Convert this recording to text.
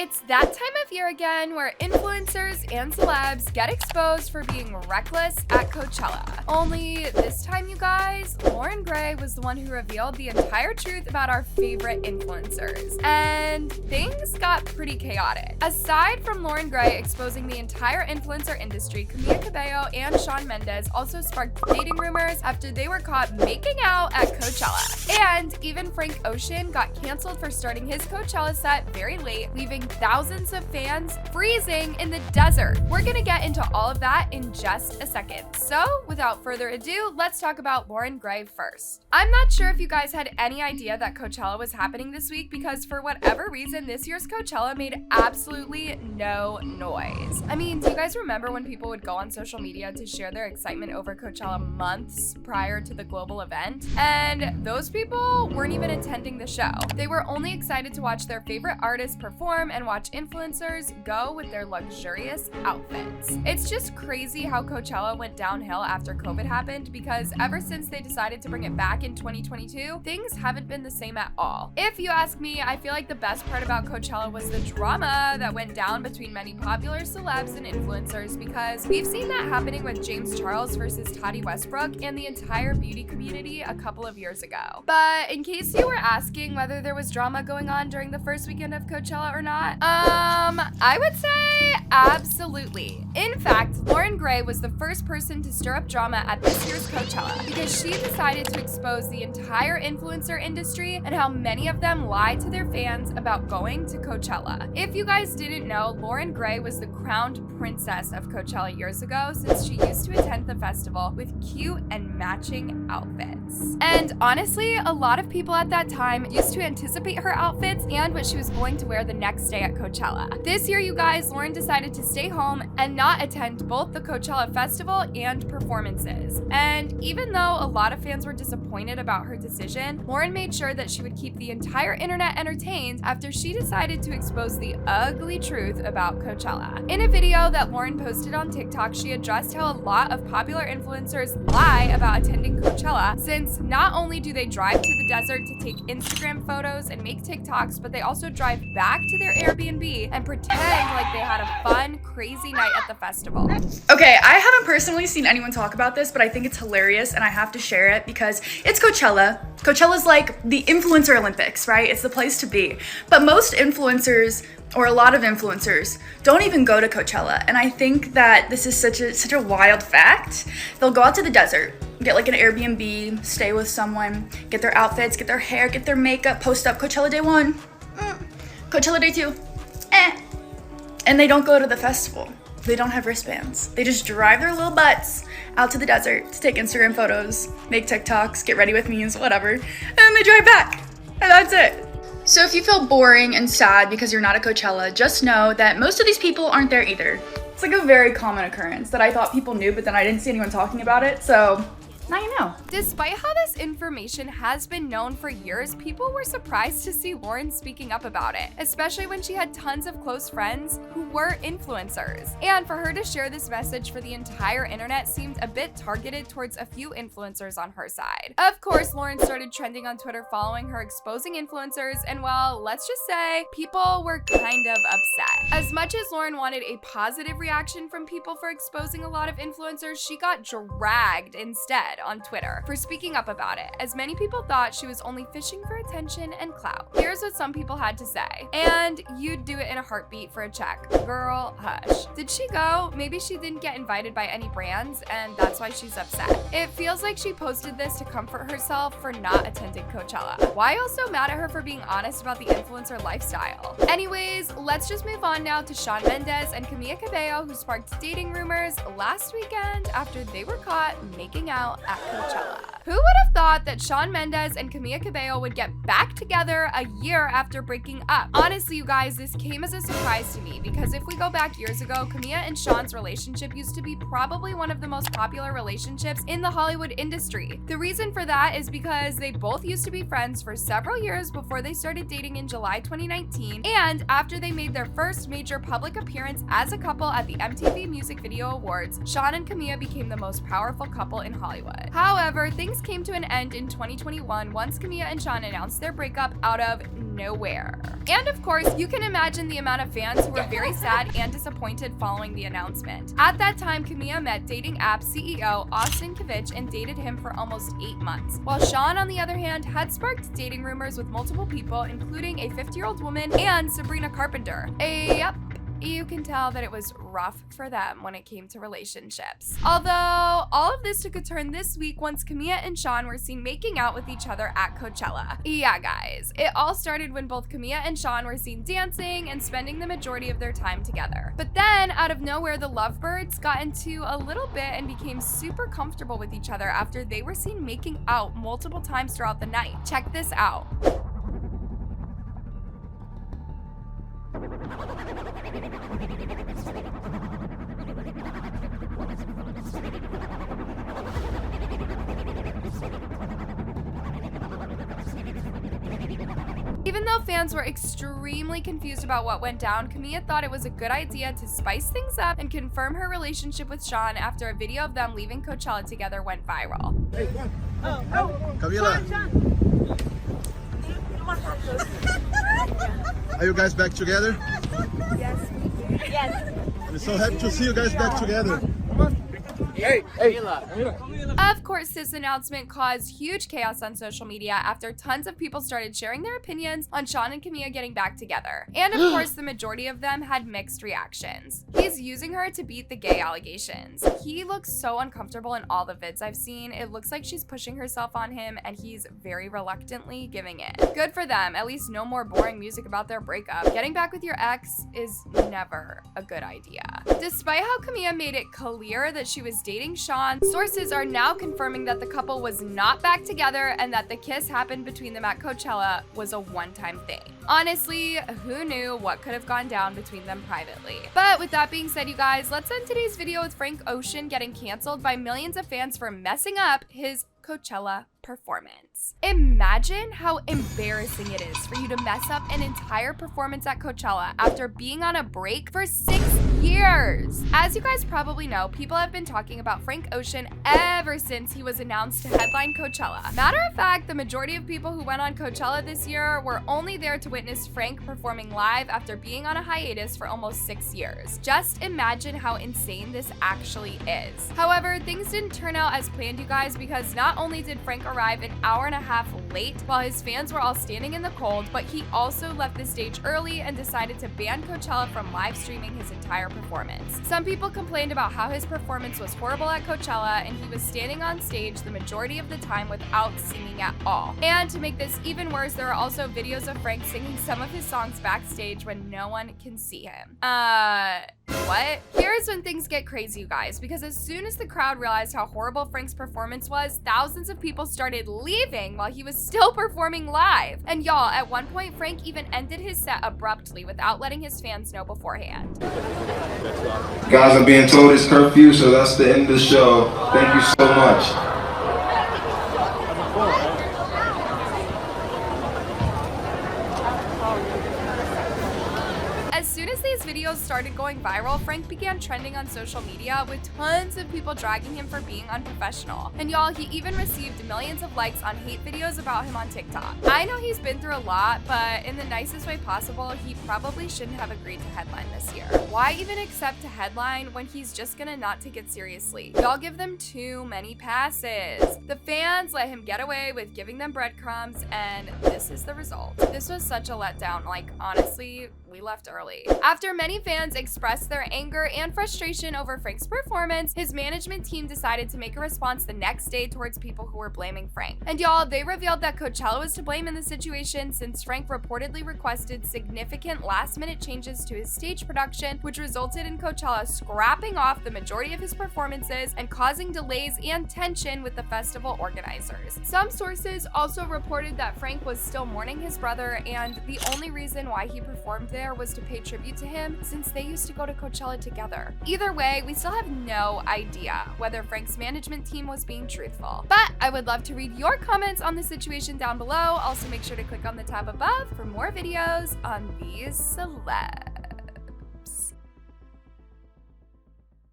It's that time of year again where influencers and celebs get exposed for being reckless at Coachella. Only this time, you guys, Loren Gray was the one who revealed the entire truth about our favorite influencers. And things got pretty chaotic. Aside from Loren Gray exposing the entire influencer industry, Kamia and Sean also sparked dating rumors after they were caught making out at Coachella. And even Frank Ocean got canceled for starting his Coachella set very late, leaving thousands of fans freezing in the desert. We're gonna get into all of that in just a second. So without further ado, let's talk about Loren Gray first. I'm not sure if you guys had any idea that Coachella was happening this week because for whatever reason, this year's Coachella made absolutely no noise. I mean, do you guys remember when people would go on social media to share their excitement over Coachella months prior to the global event? And those people weren't even attending the show. They were only excited to watch their favorite artists perform and watch influencers go with their luxurious outfits. It's just crazy how Coachella went downhill after COVID happened because ever since they decided to bring it back in 2022, things haven't been the same at all. If you ask me, I feel like the best part about Coachella was the drama that went down between many popular celebs and influencers because we've seen that happening with James Charles versus Tati Westbrook and the entire beauty community a couple of years ago. But in case you were asking whether there was drama going on during the first weekend of Coachella or not, I would say absolutely. In fact, Loren Gray was the first person to stir up drama at this year's Coachella because she decided to expose the entire influencer industry and how many of them lie to their fans about going to Coachella. If you guys didn't know, Loren Gray was the crowned princess of Coachella years ago since she used to attend the festival with cute and matching outfits. And honestly, a lot of people at that time used to anticipate her outfits and what she was going to wear the next day at Coachella. This year, you guys, Loren decided to stay home and not attend both the Coachella festival and performances. And even though a lot of fans were disappointed about her decision, Loren made sure that she would keep the entire internet entertained after she decided to expose the ugly truth about Coachella. In a video that Loren posted on TikTok, she addressed how a lot of popular influencers lie about attending Coachella, since not only do they drive to the desert to take Instagram photos and make TikToks, but they also drive back to their Airbnb and pretend like they had a fun, crazy night at the festival. Okay, I haven't personally seen anyone talk about this, but I think it's hilarious and I have to share it because it's Coachella. Coachella's like the influencer Olympics, right? It's the place to be. But most influencers, or a lot of influencers, don't even go to Coachella. And I think that this is such a wild fact. They'll go out to the desert, get like an Airbnb, stay with someone, get their outfits, get their hair, get their makeup, post up Coachella day 1, Coachella day 2, and they don't go to the festival. They don't have wristbands. They just drive their little butts out to the desert to take Instagram photos, make TikToks, get ready with memes, whatever, and then they drive back, and that's it. So if you feel boring and sad because you're not at Coachella, just know that most of these people aren't there either. It's like a very common occurrence that I thought people knew, but then I didn't see anyone talking about it, so now you know. Despite how this information has been known for years, people were surprised to see Loren speaking up about it, especially when she had tons of close friends who were influencers. And for her to share this message for the entire internet seemed a bit targeted towards a few influencers on her side. Of course, Loren started trending on Twitter following her exposing influencers, and well, let's just say people were kind of upset. As much as Loren wanted a positive reaction from people for exposing a lot of influencers, she got dragged instead on Twitter for speaking up about it, as many people thought she was only fishing for attention and clout. Here's what some people had to say. And you'd do it in a heartbeat for a check. Girl, hush. Did she go? Maybe she didn't get invited by any brands and that's why she's upset. It feels like she posted this to comfort herself for not attending Coachella. Why also mad at her for being honest about the influencer lifestyle? Anyways, let's just move on now to Sean Mendes and Kamia, who sparked dating rumors last weekend after they were caught making out at Coachella. Who would have thought that Sean Mendes and Kamia would get back together a year after breaking up? Honestly, you guys, this came as a surprise to me because if we go back years ago, Kamia and Sean's relationship used to be probably one of the most popular relationships in the Hollywood industry. The reason for that is because they both used to be friends for several years before they started dating in July 2019, and after they made their first major public appearance as a couple at the MTV Music Video Awards, Sean and Kamia became the most powerful couple in Hollywood. However, things things came to an end in 2021 once Kamia and Sean announced their breakup out of nowhere. And of course, you can imagine the amount of fans who were very sad and disappointed following the announcement. At that time, Kamia met dating app CEO Austin Kavich and dated him for almost 8 months, while Sean, on the other hand, had sparked dating rumors with multiple people, including a 50-year-old woman and Sabrina Carpenter. Yep. You can tell that it was rough for them when it came to relationships. Although, all of this took a turn this week once Kamia and Sean were seen making out with each other at Coachella. Yeah, guys, it all started when both Kamia and Sean were seen dancing and spending the majority of their time together. But then, out of nowhere, the lovebirds got into a little bit and became super comfortable with each other after they were seen making out multiple times throughout the night. Check this out. Even though fans were extremely confused about what went down, Kamia thought it was a good idea to spice things up and confirm her relationship with Sean after a video of them leaving Coachella together went viral. Hey, Camila, are you guys back together? Yes. I'm so happy to see you guys back together. Hey. Of course, this announcement caused huge chaos on social media after tons of people started sharing their opinions on Sean and Kamia getting back together. And of course, the majority of them had mixed reactions. He's using her to beat the gay allegations. He looks so uncomfortable in all the vids I've seen. It looks like she's pushing herself on him and he's very reluctantly giving it. Good for them, at least no more boring music about their breakup. Getting back with your ex is never a good idea. Despite how Kamia made it clear that she was dating Sean, sources are now confirming that the couple was not back together and that the kiss happened between them at Coachella was a one-time thing. Honestly, who knew what could have gone down between them privately? But with that being said, you guys, let's end today's video with Frank Ocean getting canceled by millions of fans for messing up his Coachella performance. Imagine how embarrassing it is for you to mess up an entire performance at Coachella after being on a break for 6 years. As you guys probably know, people have been talking about Frank Ocean ever since he was announced to headline Coachella. Matter of fact, the majority of people who went on Coachella this year were only there to witness Frank performing live after being on a hiatus for almost 6 years. Just imagine how insane this actually is. However, things didn't turn out as planned, you guys, because not only did Frank arrive an hour and a half late while his fans were all standing in the cold, but he also left the stage early and decided to ban Coachella from live streaming his entire performance. Some people complained about how his performance was horrible at Coachella and he was standing on stage the majority of the time without singing at all. And to make this even worse, there are also videos of Frank singing some of his songs backstage when no one can see him. What? Here's when things get crazy, you guys, because as soon as the crowd realized how horrible Frank's performance was, thousands of people started leaving while he was still performing live. And y'all, at one point, Frank even ended his set abruptly without letting his fans know beforehand. Guys, I'm being told it's curfew, so that's the end of the show. Thank you so much. As soon as these videos started going viral, Frank began trending on social media with tons of people dragging him for being unprofessional. And y'all, he even received millions of likes on hate videos about him on TikTok. I know he's been through a lot, but in the nicest way possible, he probably shouldn't have agreed to headline this year. Why even accept to headline when he's just gonna not take it seriously? Y'all give them too many passes. The fans let him get away with giving them breadcrumbs, and this is the result. This was such a letdown. Like, honestly, we left early. After many fans expressed their anger and frustration over Frank's performance, his management team decided to make a response the next day towards people who were blaming Frank. And y'all, they revealed that Coachella was to blame in the situation since Frank reportedly requested significant last-minute changes to his stage production, which resulted in Coachella scrapping off the majority of his performances and causing delays and tension with the festival organizers. Some sources also reported that Frank was still mourning his brother, and the only reason why he performed there was to pay tribute to him since they used to go to Coachella together. Either way, we still have no idea whether Frank's management team was being truthful. But I would love to read your comments on the situation down below. Also, make sure to click on the tab above for more videos on these celebs.